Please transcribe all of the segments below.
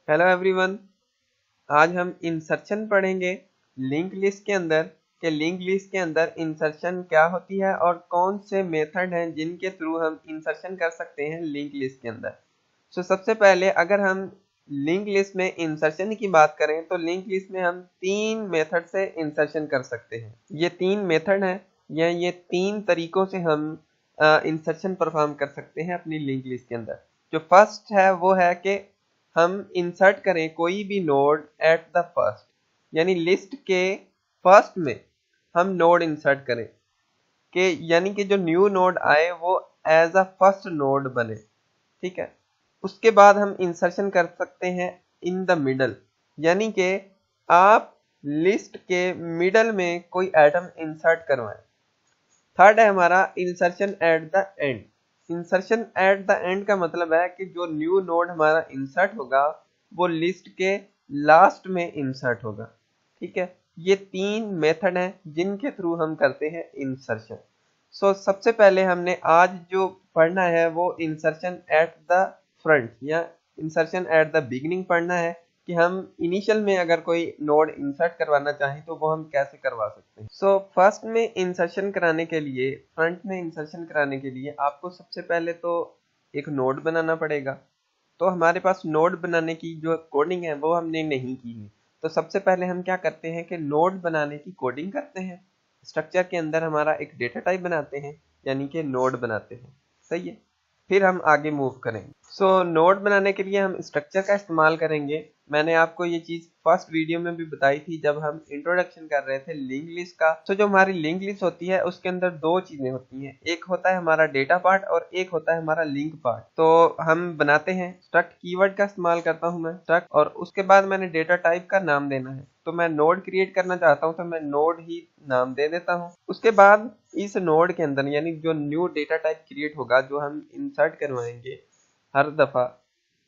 Hello everyone. आज हम insertion पढ़ेंगे लिंक लिस्ट के अंदर कि लिंक लिस्ट के अंदर इंसर्शन क्या होती है और कौन से मेथड हैं जिनके थ्रू हम इंसर्शन कर सकते हैं लिंक लिस्ट के अंदर। सबसे पहले अगर हम लिंक लिस्ट में इंसर्शन की बात करें तो लिंक लिस्ट में हम तीन मेथड से इंसर्शन कर सकते हैं। ये तीन मेथड हैं या ये तीन तरीकों से हम इंसर्शन परफॉर्म कर सकते हैं अपनी लिंक लिस्ट के अंदर। जो फर्स्ट है वो है कि हम इंसर्ट करें कोई भी नोड एट द फर्स्ट, यानी लिस्ट के फर्स्ट में हम नोड इंसर्ट करें कि यानी कि जो न्यू नोड आए वो एज अ फर्स्ट नोड बने। ठीक है। उसके बाद हम इंसर्शन कर सकते हैं इन द मिडल, यानी कि आप लिस्ट के मिडल में कोई आइटम इंसर्ट करवाएं। थर्ड है हमारा insertion at the end. Insertion at the end का मतलब है कि जो न्यू नोड हमारा इंसर्ट होगा वो लिस्ट के लास्ट में इंसर्ट होगा। ठीक है। ये तीन मेथड हैं जिनके थ्रू हम करते हैं इंसर्शन। सबसे पहले हमने आज जो पढ़ना है वो इंसर्शन एट द फ्रंट या इंसर्शन एट द बिगिनिंग पढ़ना है कि हम इनिशियल में अगर कोई नोड इंसर्ट करवाना चाहें तो वो हम कैसे करवा सकते हैं। फर्स्ट में इंसर्शन कराने के लिए, फ्रंट में इंसर्शन कराने के लिए आपको सबसे पहले तो एक नोड बनाना पड़ेगा। तो हमारे पास नोड बनाने की जो कोडिंग है वो हमने नहीं की है। तो सबसे पहले हम क्या करते हैं कि नोड बनाने की कोडिंग करते हैं। स्ट्रक्चर के अंदर हमारा एक डेटा टाइप बनाते हैं, यानी कि नोड बनाते हैं। सही है। फिर हम आगे मूव करेंगे। नोड बनाने के लिए हम स्ट्रक्चर का इस्तेमाल करेंगे। मैंने आपको ये चीज फर्स्ट वीडियो में भी बताई थी जब हम इंट्रोडक्शन कर रहे थे लिंक लिस्ट का। जो हमारी लिंक लिस्ट होती है उसके अंदर दो चीजें होती हैं, एक होता है हमारा डेटा पार्ट और एक होता है हमारा लिंक पार्ट। तो हम बनाते हैं, स्ट्रक्ट कीवर्ड का इस्तेमाल करता हूं मैं स्ट्रक्ट, और उसके बाद मैंने डेटा टाइप का नाम देना है। तो मैं नोड क्रिएट करना चाहता हूं तो मैं नोड ही नाम दे देता हूं। उसके बाद इस नोड के अंदर यानी जो न्यू डेटा टाइप क्रिएट होगा, जो हम इंसर्ट करवाएंगे हर दफा,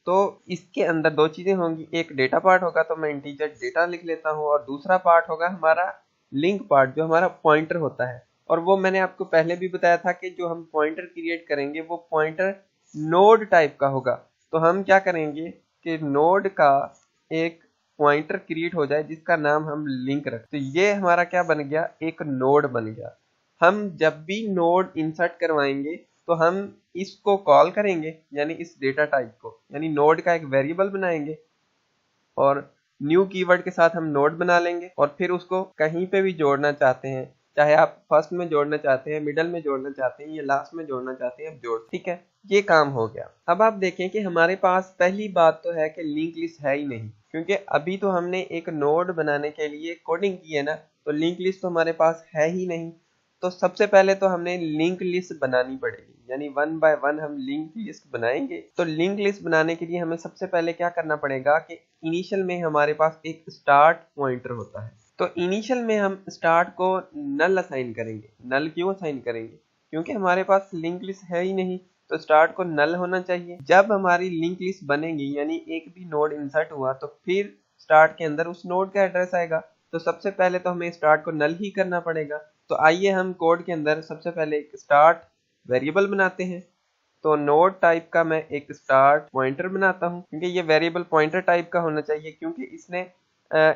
तो इसके अंदर दो चीजें होंगी। एक डेटा पार्ट होगा तो मैं इंटीजर डेटा लिख लेता हूँ, और दूसरा पार्ट होगा हमारा लिंक पार्ट जो हमारा पॉइंटर होता है। और वो मैंने आपको पहले भी बताया था कि जो हम पॉइंटर क्रिएट करेंगे वो पॉइंटर नोड टाइप का होगा। तो हम क्या करेंगे कि नोड का एक पॉइंटर क्रिएट हो जाए जिसका नाम हम लिंक रखते। तो ये हमारा क्या बन गया, एक नोड बन गया। हम जब भी नोड इंसर्ट करवाएंगे तो हम इसको कॉल करेंगे, यानी इस डेटा टाइप को, यानी नोड का एक वेरिएबल बनाएंगे और न्यू कीवर्ड के साथ हम नोड बना लेंगे। और फिर उसको कहीं पे भी जोड़ना चाहते हैं, चाहे आप फर्स्ट में जोड़ना चाहते हैं, मिडल में जोड़ना चाहते हैं या लास्ट में जोड़ना चाहते हैं, आप जोड़। ठीक है, ये काम हो गया। अब आप देखें कि हमारे पास पहली बात तो है कि लिंक लिस्ट है ही नहीं, क्योंकि अभी तो हमने एक नोड बनाने के लिए कोडिंग की है ना, तो लिंक लिस्ट तो हमारे पास है ही नहीं। तो सबसे पहले तो हमने लिंक लिस्ट बनानी पड़ेगी, यानी वन बाय वन हम लिंक लिस्ट बनाएंगे। तो लिंक लिस्ट बनाने के लिए हमें सबसे पहले क्या करना पड़ेगा कि इनिशियल में हमारे पास एक स्टार्ट पॉइंटर होता है। तो इनिशियल में हम स्टार्ट को नल असाइन करेंगे। नल क्यों असाइन करेंगे, क्योंकि हमारे पास लिंक लिस्ट है ही नहीं, तो स्टार्ट को नल होना चाहिए। जब हमारी लिंक लिस्ट बनेगी यानी एक भी नोड इंसर्ट हुआ तो फिर स्टार्ट के अंदर उस नोड का एड्रेस आएगा। तो सबसे पहले तो हमें स्टार्ट को नल ही करना पड़ेगा। तो आइए हम कोड के अंदर सबसे पहले एक स्टार्ट वेरिएबल बनाते हैं। तो नोड टाइप का मैं एक स्टार्ट पॉइंटर बनाता हूं, क्योंकि ये वेरिएबल पॉइंटर टाइप का होना चाहिए, क्योंकि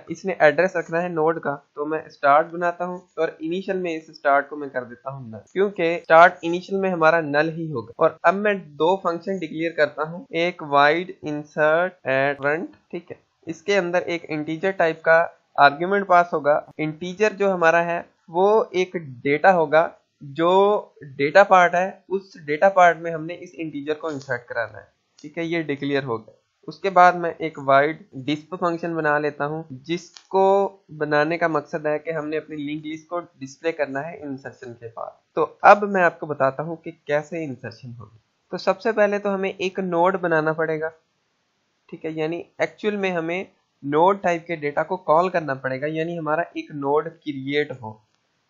इसने एड्रेस रखना है नोड का। तो मैं स्टार्ट बनाता हूं और इनिशियल में इस स्टार्ट को मैं कर देता हूं नल, क्योंकि स्टार्ट इनिशियल में हमारा नल ही होगा। और अब मैं दो फंक्शन डिक्लेयर करता हूं, एक वाइड इंसर्ट एट फ्रंट। ठीक है, इसके अंदर एक इंटीजर टाइप का आर्ग्यूमेंट पास होगा। इंटीजर जो हमारा है वो एक डेटा होगा, जो डेटा पार्ट है उस डेटा पार्ट में हमने इस इंटीजर को इंसर्ट कराना है। ठीक है, ये डिक्लेयर हो गया। उसके बाद मैं एक वाइड डिस्प फंक्शन बना लेता हूं, जिसको बनाने का मकसद है कि हमने अपनी लिंक लिस्ट को डिस्प्ले करना है इंसर्शन के बाद। तो अब मैं आपको बताता हूं कि कैसे इंसर्शन होगी। तो सबसे पहले तो हमें एक नोड बनाना पड़ेगा। ठीक है, यानी एक्चुअल में हमें नोड टाइप के डेटा को कॉल करना पड़ेगा, यानी हमारा एक नोड क्रिएट हो।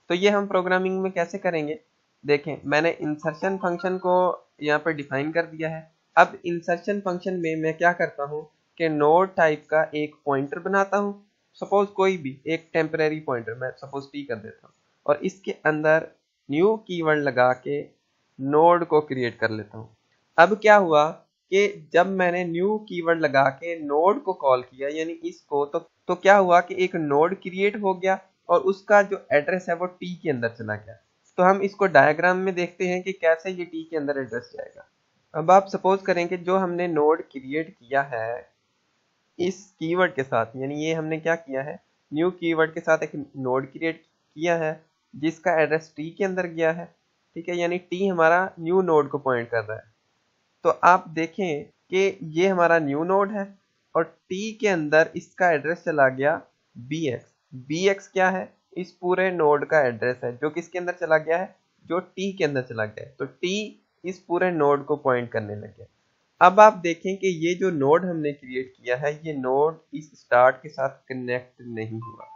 तो ये हम प्रोग्रामिंग में कैसे करेंगे, देखें मैंने इंसर्शन फंक्शन को यहाँ पर डिफाइन कर दिया है। अब इंसर्शन फंक्शन में मैं क्या करता हूँ कि नोड टाइप का एक पॉइंटर बनाता हूँ, सपोज कोई भी एक टेम्परेरी पॉइंटर, मैं सपोज टी कर देता हूँ, और इसके अंदर न्यू कीवर्ड लगा के नोड को क्रिएट कर लेता हूँ। अब क्या हुआ कि जब मैंने न्यू कीवर्ड लगा के नोड को कॉल किया यानी इसको, तो क्या हुआ कि एक नोड क्रिएट हो गया और उसका जो एड्रेस है वो टी के अंदर चला गया। तो हम इसको डायग्राम में देखते हैं कि कैसे ये टी के अंदर एड्रेस जाएगा। अब आप सपोज करें कि जो हमने नोड क्रिएट किया है इस कीवर्ड के साथ, यानी ये हमने क्या किया है, न्यू कीवर्ड के साथ एक नोड क्रिएट किया है जिसका एड्रेस टी के अंदर गया है, ठीक है, यानी टी हमारा न्यू नोड को पॉइंट कर रहा है। तो आप देखें कि ये हमारा न्यू नोड है और टी के अंदर इसका एड्रेस चला गया bx। bx क्या है, इस पूरे नोड का एड्रेस है जो किसके अंदर चला गया है, जो टी के अंदर चला गया है। तो टी इस पूरे नोड को पॉइंट करने लग गया। अब आप देखें कि ये जो नोड हमने क्रिएट किया है ये नोड इस स्टार्ट के साथ कनेक्ट नहीं हुआ,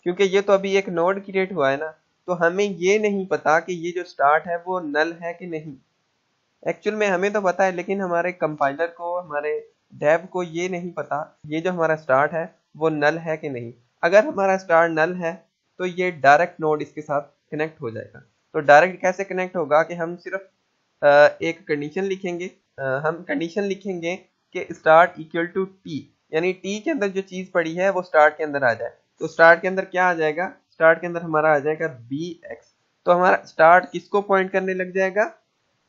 क्योंकि ये तो अभी एक नोड क्रिएट हुआ है ना। तो हमें ये नहीं पता कि ये जो स्टार्ट है वो नल है कि नहीं। एक्चुअल में हमें तो पता है लेकिन हमारे कंपाइलर को, हमारे डेव को ये नहीं पता ये जो हमारा स्टार्ट है वो नल है कि नहीं। अगर हमारा स्टार्ट नल है तो ये डायरेक्ट नोड इसके साथ कनेक्ट हो जाएगा। तो डायरेक्ट कैसे कनेक्ट होगा कि हम सिर्फ एक कंडीशन लिखेंगे, हम कंडीशन लिखेंगे कि स्टार्ट इक्वल टू टी, यानी टी के अंदर जो चीज पड़ी है वो स्टार्ट के अंदर आ जाए। तो स्टार्ट के अंदर क्या आ जाएगा, स्टार्ट के अंदर हमारा आ जाएगा bx। तो हमारा स्टार्ट किसको पॉइंट करने लग जाएगा,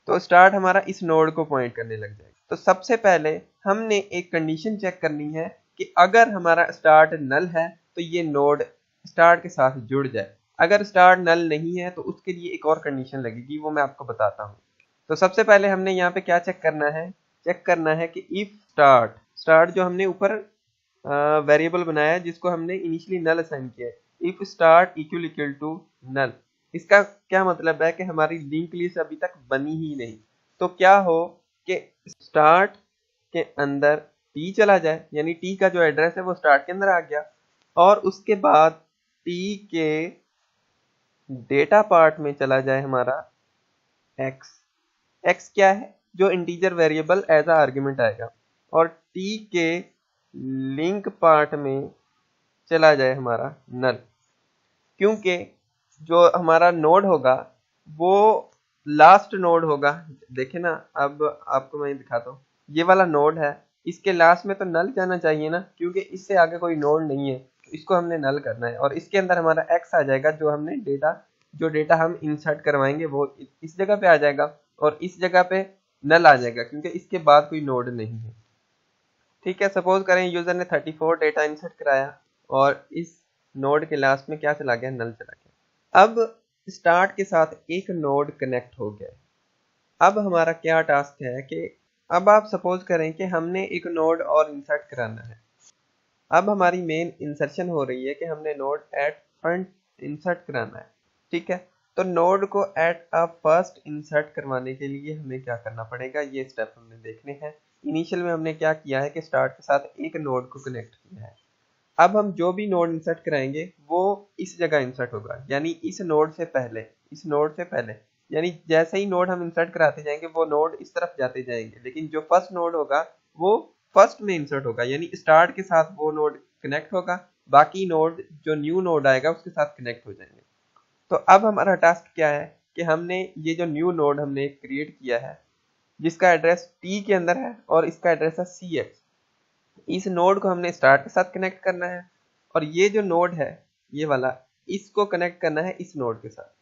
तो स्टार्ट हमारा इस नोड को पॉइंट करने लग जाएगा। तो सबसे पहले हमने एक कंडीशन चेक करनी है कि अगर हमारा स्टार्ट नल है तो ये नोड स्टार्ट के साथ जुड़ जाए। अगर स्टार्ट नल नहीं है तो उसके लिए एक और कंडीशन लगेगी, वो मैं आपको बताता हूँ। तो सबसे पहले हमने यहाँ पे क्या चेक करना है, चेक करना है कि इफ स्टार्ट जो हमने ऊपर वेरिएबल बनाया है जिसको हमने इनिशियली नल असाइन किया है, if start equal to null. इसका क्या मतलब है कि हमारी लिंक लिस्ट अभी तक बनी ही नहीं। तो क्या हो कि स्टार्ट के अंदर टी चला जाए, यानी टी का जो एड्रेस है वो स्टार्ट के अंदर आ गया, और उसके बाद टी के डेटा पार्ट में चला जाए हमारा एक्स क्या है, जो इंटीजर वेरिएबल एज आ आर्ग्यूमेंट आएगा, और टी के लिंक पार्ट में चला जाए हमारा नल, क्योंकि जो हमारा नोड होगा वो लास्ट नोड होगा। देखे ना, अब आपको मैं दिखाता हूँ, ये वाला नोड है, इसके लास्ट में तो नल जाना चाहिए ना, क्योंकि इससे आगे कोई नोड नहीं है। तो इसको हमने नल करना है और इसके अंदर हमारा एक्स आ जाएगा, जो हमने डेटा हम इंसर्ट करवाएंगे वो इस जगह पे आ जाएगा, और इस जगह पे नल आ जाएगा क्योंकि इसके बाद कोई नोड नहीं है। ठीक है, सपोज करें यूजर ने 34 डेटा इंसर्ट कराया और इस नोड के लास्ट में क्या चला गया, नल चला गया। अब स्टार्ट के साथ एक नोड कनेक्ट हो गया। अब हमारा क्या टास्क है कि अब आप सपोज करें कि हमने एक नोड और इंसर्ट कराना है। अब हमारी मेन इंसर्शन हो रही है कि हमने नोड एट फ्रंट इंसर्ट कराना है, ठीक है। तो नोड को एट अ फर्स्ट इंसर्ट करवाने के लिए हमें क्या करना पड़ेगा, ये स्टेप हमने देखने हैं। इनिशियल में हमने क्या किया है कि स्टार्ट के साथ एक नोड को कनेक्ट किया है। अब हम जो भी नोड इंसर्ट कराएंगे वो इस जगह इंसर्ट होगा, यानी इस नोड से पहले, यानी जैसे ही नोड हम इंसर्ट कराते जाएंगे वो नोड इस तरफ जाते जाएंगे, लेकिन जो फर्स्ट नोड होगा वो फर्स्ट में इंसर्ट होगा, यानी स्टार्ट के साथ वो नोड कनेक्ट होगा, बाकी नोड जो न्यू नोड आएगा उसके साथ कनेक्ट हो जाएंगे। तो अब हमारा टास्क क्या है कि हमने ये जो न्यू नोड हमने क्रिएट किया है जिसका एड्रेस टी के अंदर है और इसका एड्रेस है cx, इस नोड को हमने स्टार्ट के साथ कनेक्ट करना है, और ये जो नोड है ये वाला, इसको कनेक्ट करना है इस नोड के साथ।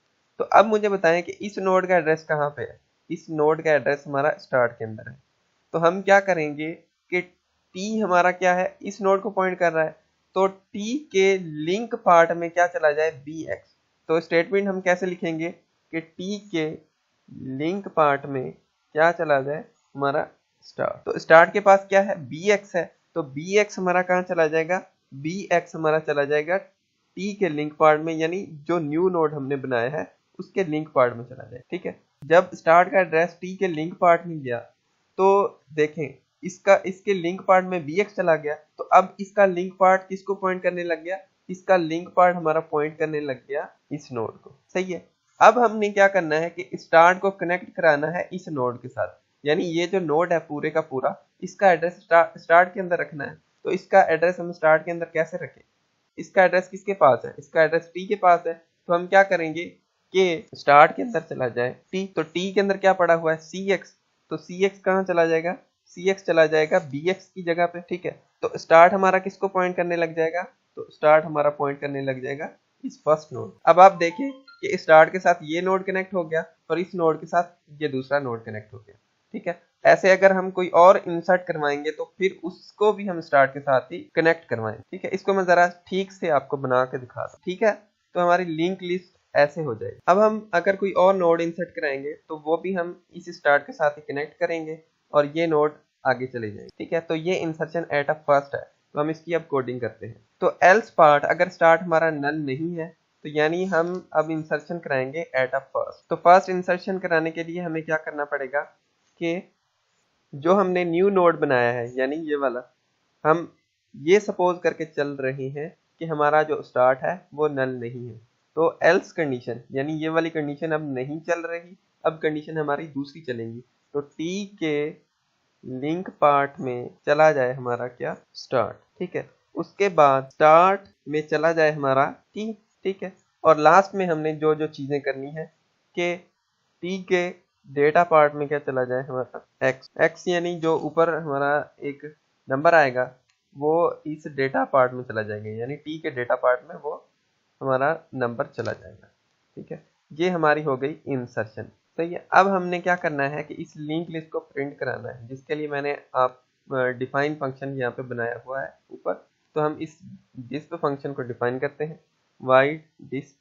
तो अब मुझे बताएं कि इस नोड का एड्रेस कहाँ पे है। इस नोड का एड्रेस हमारा स्टार्ट के अंदर है। तो हम क्या करेंगे कि टी हमारा क्या है, इस नोड को पॉइंट कर रहा है, तो टी के लिंक पार्ट में क्या चला जाए, bx। तो स्टेटमेंट हम कैसे लिखेंगे कि टी के लिंक पार्ट में क्या चला जाए, हमारा स्टार्ट। तो स्टार्ट के पास क्या है, bx है, तो bx हमारा कहाँ चला जाएगा, bx हमारा चला जाएगा टी के लिंक पार्ट में, यानी जो न्यू नोड हमने बनाया है उसके लिंक पार्ट में चला जाए। ठीक है, जब स्टार्ट का एड्रेस टी के लिंक पार्ट में गया तो देखें इसके लिंक पार्ट में bx चला गया, तो अब इसका लिंक पार्ट किसको पॉइंट करने लग गया, इसका लिंक पार्ट हमारा पॉइंट करने लग गया इस नोड को। सही है, अब हमने क्या करना है कि स्टार्ट को कनेक्ट कराना है इस नोड के साथ, यानी ये जो नोड है पूरे का पूरा इसका एड्रेस स्टार्ट के अंदर रखना है। तो इसका एड्रेस हम स्टार्ट के अंदर कैसे रखें, इसका एड्रेस किसके पास है, इसका एड्रेस टी के पास है। तो हम क्या करेंगे कि स्टार्ट के अंदर चला जाए टी, तो टी के अंदर क्या पड़ा हुआ है, cx, तो cx कहाँ चला जाएगा, cx चला जाएगा bx की जगह पे, ठीक है। तो स्टार्ट हमारा किसको पॉइंट करने लग जाएगा, तो स्टार्ट हमारा पॉइंट करने लग जाएगा इस फर्स्ट नोड। अब आप देखें कि स्टार्ट के साथ ये नोड कनेक्ट हो गया और इस नोड के साथ ये दूसरा नोड कनेक्ट हो गया, ठीक है। ऐसे अगर हम कोई और इंसर्ट करवाएंगे तो फिर उसको भी हम स्टार्ट के साथ ही कनेक्ट करवाएंगे, ठीक है। इसको मैं जरा ठीक से आपको बना के दिखा दूं, ठीक है। तो हमारी लिंक लिस्ट ऐसे हो जाएगी। अब हम अगर कोई और नोड इंसर्ट कराएंगे तो वो भी हम इस स्टार्ट के साथ ही कनेक्ट करेंगे और ये नोड आगे चले जाएंगे, ठीक है। तो ये इंसर्शन एट अ फर्स्ट है, तो हम इसकी अब कोडिंग करते हैं। तो एल्स पार्ट, अगर स्टार्ट हमारा नल नहीं है तो यानी हम अब इंसर्शन कराएंगे एट अ फर्स्ट। तो फर्स्ट इंसर्शन कराने के लिए हमें क्या करना पड़ेगा कि जो हमने न्यू नोड बनाया है यानी ये वाला, हम ये सपोज करके चल रहे हैं कि हमारा जो स्टार्ट है वो नल नहीं है। तो एल्स कंडीशन यानी ये वाली कंडीशन अब नहीं चल रही, अब कंडीशन हमारी दूसरी चलेंगी। तो टी के लिंक पार्ट में चला जाए हमारा क्या, स्टार्ट, ठीक है। उसके बाद स्टार्ट में चला जाए हमारा टी, ठीक है। और लास्ट में हमने जो जो चीजें करनी है कि टी के डेटा पार्ट में क्या चला जाए हमारा एक्स, एक्स यानी जो ऊपर हमारा एक नंबर आएगा वो इस डेटा पार्ट में चला जाएगा, यानी टी के डेटा पार्ट में वो हमारा नंबर चला जाएगा, ठीक है। ये हमारी हो गई इंसर्शन, सही है। अब हमने क्या करना है कि इस लिंक लिस्ट को प्रिंट कराना है, जिसके लिए मैंने आप डिफाइन फंक्शन यहाँ पे बनाया हुआ है ऊपर। तो हम इस डिस्प फंक्शन को डिफाइन करते हैं वाइड डिस्प,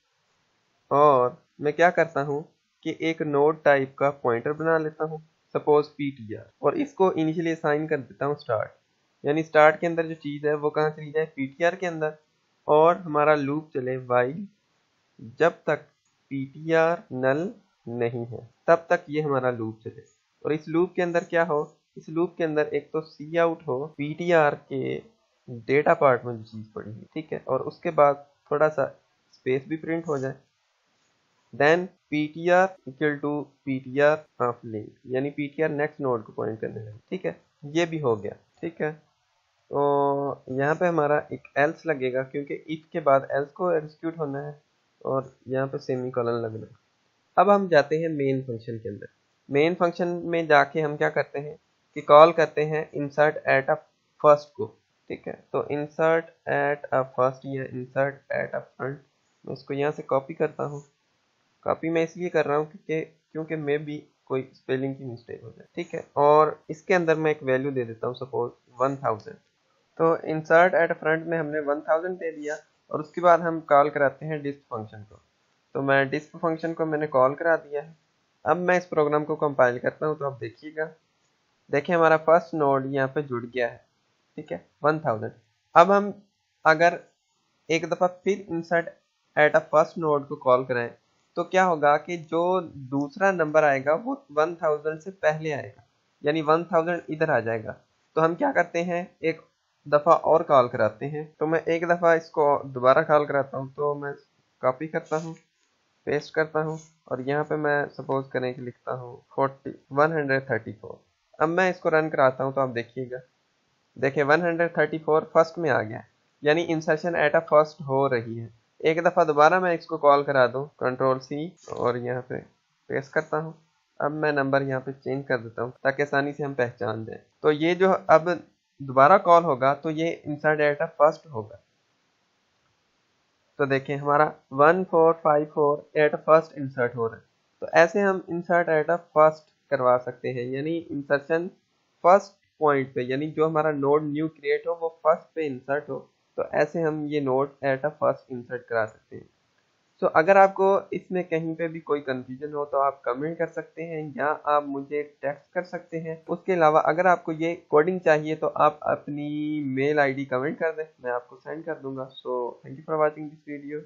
और मैं क्या करता हूँ कि एक नोड टाइप का पॉइंटर बना लेता हूँ, सपोज ptr, और इसको इनिशियली असाइन कर देता हूँ स्टार्ट, यानी स्टार्ट के अंदर जो चीज़ है वो कहाँ चली जाए, ptr के अंदर। और हमारा लूप चले वाइल जब तक ptr नल नहीं है, तब तक ये हमारा लूप चले। और इस लूप के अंदर क्या हो, इस लूप के अंदर एक तो सी आउट हो ptr के डेटा पार्ट में जो चीज़ पड़ी है, ठीक है। और उसके बाद थोड़ा सा स्पेस भी प्रिंट हो जाए, then ptr equal to ptr of link, यानी ptr नेक्स्ट नोड को पॉइंट करने लगे, ठीक है। ये भी हो गया, ठीक है। तो यहाँ पे हमारा एक एल्स लगेगा क्योंकि इफ के बाद एल्स को एग्जीक्यूट होना है और यहाँ पे सेमी कॉलन लगना है। अब हम जाते हैं मेन फंक्शन के अंदर। मेन फंक्शन में जाके हम क्या करते हैं कि कॉल करते हैं इंसर्ट एट अ फर्स्ट को, ठीक है। तो इंसर्ट एट अ फर्स्ट या इंसर्ट एट अ फ्रंट, मैं इसको यहाँ से कॉपी करता हूँ। कॉपी मैं इसलिए कर रहा हूँ क्योंकि मे भी कोई स्पेलिंग की मिस्टेक हो जाए, ठीक है। और इसके अंदर मैं एक वैल्यू दे देता हूँ सपोज 1000। तो इंसर्ट एट फ्रंट में हमने 1000 दे दिया और उसके बाद हम कॉल कराते हैं डिस्प फंक्शन को। तो मैं डिस्प फंक्शन को मैंने कॉल करा दिया है। अब मैं इस प्रोग्राम को कंपाइल करता हूँ, तो आप देखिएगा, देखिए हमारा फर्स्ट नोड यहाँ पे जुड़ गया है, ठीक है, 1000। अब हम अगर एक दफ़ा फिर insert at a first node को कॉल कराएं तो क्या होगा कि जो दूसरा नंबर आएगा वो 1000 से पहले आएगा, यानी 1000 इधर आ जाएगा। तो हम क्या करते हैं, एक दफ़ा और कॉल कराते हैं। तो मैं एक दफ़ा इसको दोबारा कॉल कराता हूँ, तो मैं कॉपी करता हूँ, पेस्ट करता हूँ और यहाँ पे मैं सपोज करें कि लिखता हूँ 134। अब मैं इसको रन कराता हूँ तो आप देखिएगा, देखिए 134 फर्स्ट में आ गया, यानी इंसर्शन एट अ फर्स्ट हो रही है। एक दफ़ा दोबारा मैं इसको कॉल करा दूँ, कंट्रोल सी, और यहाँ पे पेस्ट करता हूँ। अब मैं नंबर यहाँ पे चेंज कर देता हूँ ताकि आसानी से हम पहचान दें। तो ये जो अब दोबारा कॉल होगा तो ये इंसर्ट एट अ फर्स्ट होगा। तो देखें हमारा 1454 एट फर्स्ट इंसर्ट हो रहा है। तो ऐसे हम इंसर्ट एट अ फर्स्ट करवा सकते हैं, यानी इंसर्शन फर्स्ट पॉइंट पे, यानी जो हमारा नोड न्यू क्रिएट हो वो फर्स्ट पे इंसर्ट हो। तो ऐसे हम ये node at a first insert करा सकते हैं। तो अगर आपको इसमें कहीं पे भी कोई कंफ्यूजन हो तो आप कमेंट कर सकते हैं या आप मुझे टेक्स्ट कर सकते हैं। उसके अलावा अगर आपको ये कोडिंग चाहिए तो आप अपनी मेल आईडी कमेंट कर दें, मैं आपको सेंड कर दूंगा। So thank you for watching this video.